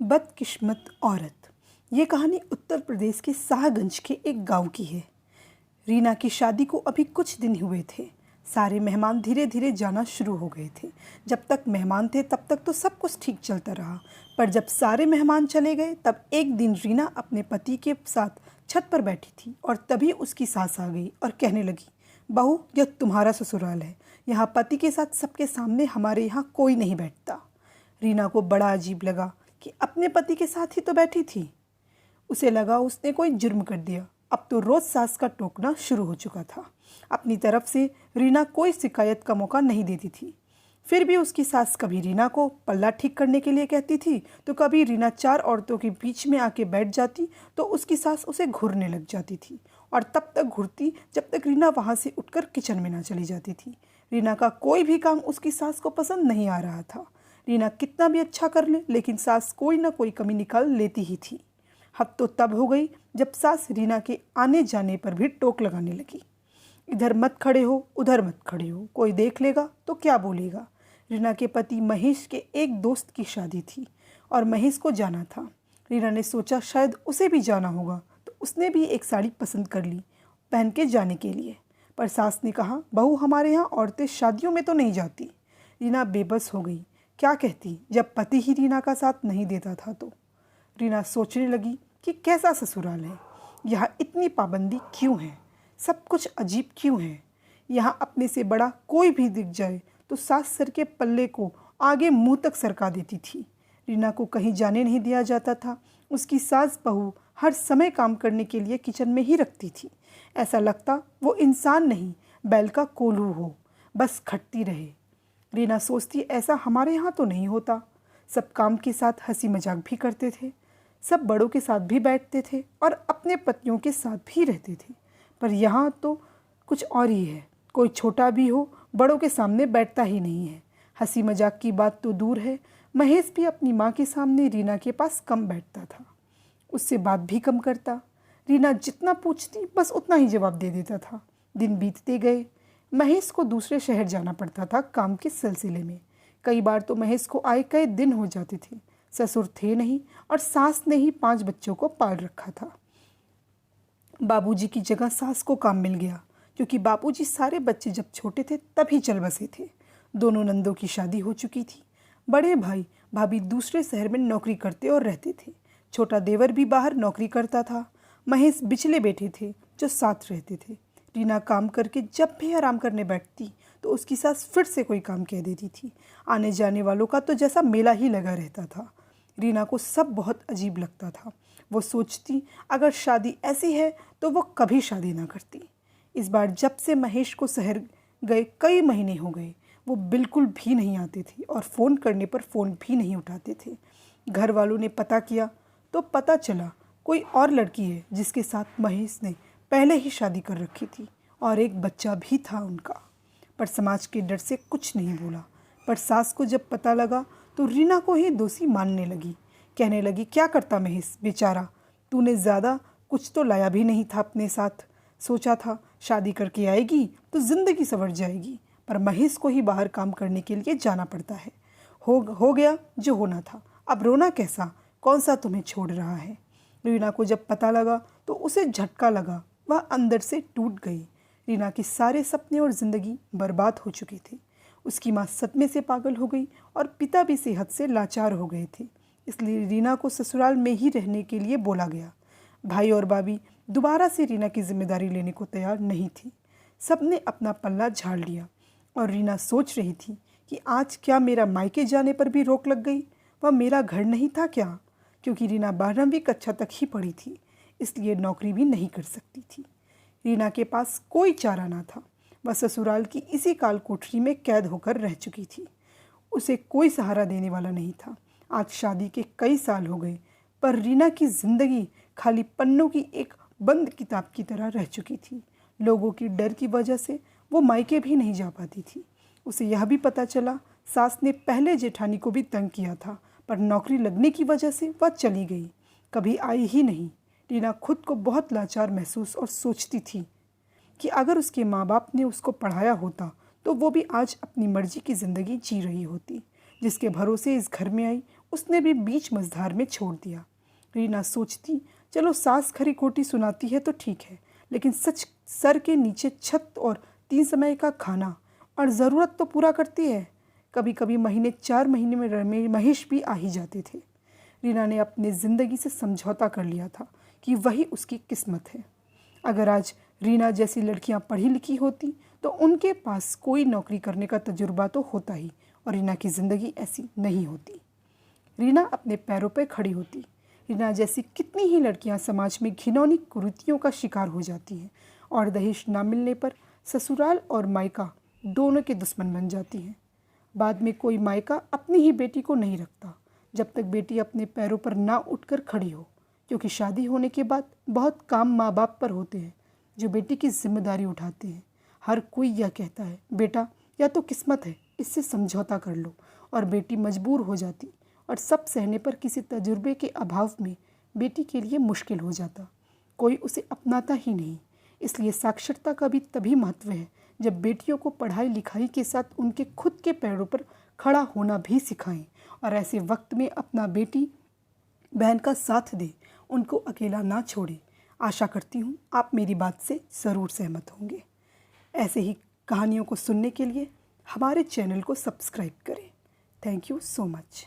बदकिस्मत औरत। ये कहानी उत्तर प्रदेश के शाहगंज के एक गांव की है। रीना की शादी को अभी कुछ दिन हुए थे। सारे मेहमान धीरे धीरे जाना शुरू हो गए थे। जब तक मेहमान थे तब तक तो सब कुछ ठीक चलता रहा, पर जब सारे मेहमान चले गए तब एक दिन रीना अपने पति के साथ छत पर बैठी थी और तभी उसकी सास आ गई और कहने लगी, बहू, यह तुम्हारा ससुराल है। यहाँ पति के साथ सबके सामने हमारे यहाँ कोई नहीं बैठता। रीना को बड़ा अजीब लगा कि अपने पति के साथ ही तो बैठी थी। उसे लगा उसने कोई जुर्म कर दिया। अब तो रोज़ सास का टोकना शुरू हो चुका था। अपनी तरफ से रीना कोई शिकायत का मौका नहीं देती थी। फिर भी उसकी सास कभी रीना को पल्ला ठीक करने के लिए कहती थी तो कभी रीना चार औरतों के बीच में आके बैठ जाती तो उसकी सास उसे घूरने लग जाती थी और तब तक घूरती जब तक रीना वहाँ से उठकर किचन में ना चली जाती थी। रीना का कोई भी काम उसकी सास को पसंद नहीं आ रहा था। रीना कितना भी अच्छा कर ले लेकिन सास कोई ना कोई कमी निकाल लेती ही थी। हद तो तब हो गई जब सास रीना के आने जाने पर भी टोक लगाने लगी। इधर मत खड़े हो, उधर मत खड़े हो, कोई देख लेगा तो क्या बोलेगा। रीना के पति महेश के एक दोस्त की शादी थी और महेश को जाना था। रीना ने सोचा शायद उसे भी जाना होगा तो उसने भी एक साड़ी पसंद कर ली पहन के जाने के लिए। पर सास ने कहा, बहू, हमारे यहाँ औरतें शादियों में तो नहीं जाती। रीना बेबस हो गई। क्या कहती जब पति ही रीना का साथ नहीं देता था तो। रीना सोचने लगी कि कैसा ससुराल है, यहाँ इतनी पाबंदी क्यों है, सब कुछ अजीब क्यों है। यहाँ अपने से बड़ा कोई भी दिख जाए तो सास सर के पल्ले को आगे मुंह तक सरका देती थी। रीना को कहीं जाने नहीं दिया जाता था। उसकी सास बहू हर समय काम करने के लिए किचन में ही रखती थी। ऐसा लगता वो इंसान नहीं बैल का कोल्हू हो, बस खटती रहे। रीना सोचती ऐसा हमारे यहाँ तो नहीं होता। सब काम के साथ हंसी मजाक भी करते थे, सब बड़ों के साथ भी बैठते थे और अपने पत्नियों के साथ भी रहते थे। पर यहाँ तो कुछ और ही है। कोई छोटा भी हो बड़ों के सामने बैठता ही नहीं है। हंसी मजाक की बात तो दूर है, महेश भी अपनी माँ के सामने रीना के पास कम बैठता था, उससे बात भी कम करता। रीना जितना पूछती बस उतना ही जवाब दे देता था। दिन बीतते गए। महेश को दूसरे शहर जाना पड़ता था काम के सिलसिले में। कई बार तो महेश को आए कई दिन हो जाते थे। ससुर थे नहीं और सास ने ही 5 बच्चों को पाल रखा था। बाबूजी की जगह सास को काम मिल गया क्योंकि बाबूजी सारे बच्चे जब छोटे थे तभी चल बसे थे। दोनों नंदों की शादी हो चुकी थी। बड़े भाई भाभी दूसरे शहर में नौकरी करते और रहते थे। छोटा देवर भी बाहर नौकरी करता था। महेश बिचले बेटे थे जो साथ रहते थे। रीना काम करके जब भी आराम करने बैठती तो उसकी सास फिर से कोई काम कह देती थी। आने जाने वालों का तो जैसा मेला ही लगा रहता था। रीना को सब बहुत अजीब लगता था। वो सोचती अगर शादी ऐसी है तो वो कभी शादी ना करती। इस बार जब से महेश को शहर गए कई महीने हो गए, वो बिल्कुल भी नहीं आते थे और फ़ोन करने पर फ़ोन भी नहीं उठाते थे। घर वालों ने पता किया तो पता चला कोई और लड़की है जिसके साथ महेश ने पहले ही शादी कर रखी थी और एक बच्चा भी था उनका। पर समाज के डर से कुछ नहीं बोला। पर सास को जब पता लगा तो रीना को ही दोषी मानने लगी। कहने लगी, क्या करता महेश बेचारा, तूने ज़्यादा कुछ तो लाया भी नहीं था अपने साथ। सोचा था शादी करके आएगी तो ज़िंदगी संवर जाएगी, पर महेश को ही बाहर काम करने के लिए जाना पड़ता है। हो गया जो होना था, अब रोना कैसा, कौन सा तुम्हें छोड़ रहा है। रीना को जब पता लगा तो उसे झटका लगा, वह अंदर से टूट गई। रीना के सारे सपने और ज़िंदगी बर्बाद हो चुके थे। उसकी माँ सदमे से पागल हो गई और पिता भी सेहत से लाचार हो गए थे। इसलिए रीना को ससुराल में ही रहने के लिए बोला गया। भाई और भाभी दोबारा से रीना की जिम्मेदारी लेने को तैयार नहीं थी। सब ने अपना पल्ला झाड़ लिया और रीना सोच रही थी कि आज क्या मेरा मायके जाने पर भी रोक लग गई। वह मेरा घर नहीं था क्या? क्योंकि रीना 12वीं कक्षा तक ही पढ़ी थी, इसलिए नौकरी भी नहीं कर सकती थी। रीना के पास कोई चारा ना था। वह ससुराल की इसी काल कोठरी में कैद होकर रह चुकी थी। उसे कोई सहारा देने वाला नहीं था। आज शादी के कई साल हो गए, पर रीना की जिंदगी खाली पन्नों की एक बंद किताब की तरह रह चुकी थी। लोगों की डर की वजह से वो मायके भी नहीं जा पाती थी। उसे यह भी पता चला सास ने पहले जेठानी को भी तंग किया था, पर नौकरी लगने की वजह से वह चली गई, कभी आई ही नहीं। रीना खुद को बहुत लाचार महसूस और सोचती थी कि अगर उसके माँ बाप ने उसको पढ़ाया होता तो वो भी आज अपनी मर्जी की ज़िंदगी जी रही होती। जिसके भरोसे इस घर में आई उसने भी बीच मझधार में छोड़ दिया। रीना सोचती, चलो सास खरी खोटी सुनाती है तो ठीक है, लेकिन सच सर के नीचे छत और 3 समय का खाना और ज़रूरत तो पूरा करती है। कभी कभी महीने 4 महीने में महेश भी आ ही जाते थे। रीना ने अपनी ज़िंदगी से समझौता कर लिया था कि वही उसकी किस्मत है। अगर आज रीना जैसी लड़कियां पढ़ी लिखी होती तो उनके पास कोई नौकरी करने का तजुर्बा तो होता ही, और रीना की ज़िंदगी ऐसी नहीं होती। रीना अपने पैरों पर खड़ी होती। रीना जैसी कितनी ही लड़कियां समाज में घिनौनी कुरीतियों का शिकार हो जाती हैं और दहेज ना मिलने पर ससुराल और मायका दोनों के दुश्मन बन जाती हैं। बाद में कोई मायका अपनी ही बेटी को नहीं रखता जब तक बेटी अपने पैरों पर ना उठकर खड़ी हो, क्योंकि शादी होने के बाद बहुत काम माँ बाप पर होते हैं जो बेटी की जिम्मेदारी उठाते हैं। हर कोई यह कहता है, बेटा या तो किस्मत है, इससे समझौता कर लो, और बेटी मजबूर हो जाती और सब सहने पर किसी तजुर्बे के अभाव में बेटी के लिए मुश्किल हो जाता। कोई उसे अपनाता ही नहीं। इसलिए साक्षरता का भी तभी महत्व है जब बेटियों को पढ़ाई लिखाई के साथ उनके खुद के पैरों पर खड़ा होना भी सिखाएं, और ऐसे वक्त में अपना बेटी बहन का साथ दे, उनको अकेला ना छोड़े। आशा करती हूँ आप मेरी बात से ज़रूर सहमत होंगे। ऐसे ही कहानियों को सुनने के लिए हमारे चैनल को सब्सक्राइब करें। Thank you so much.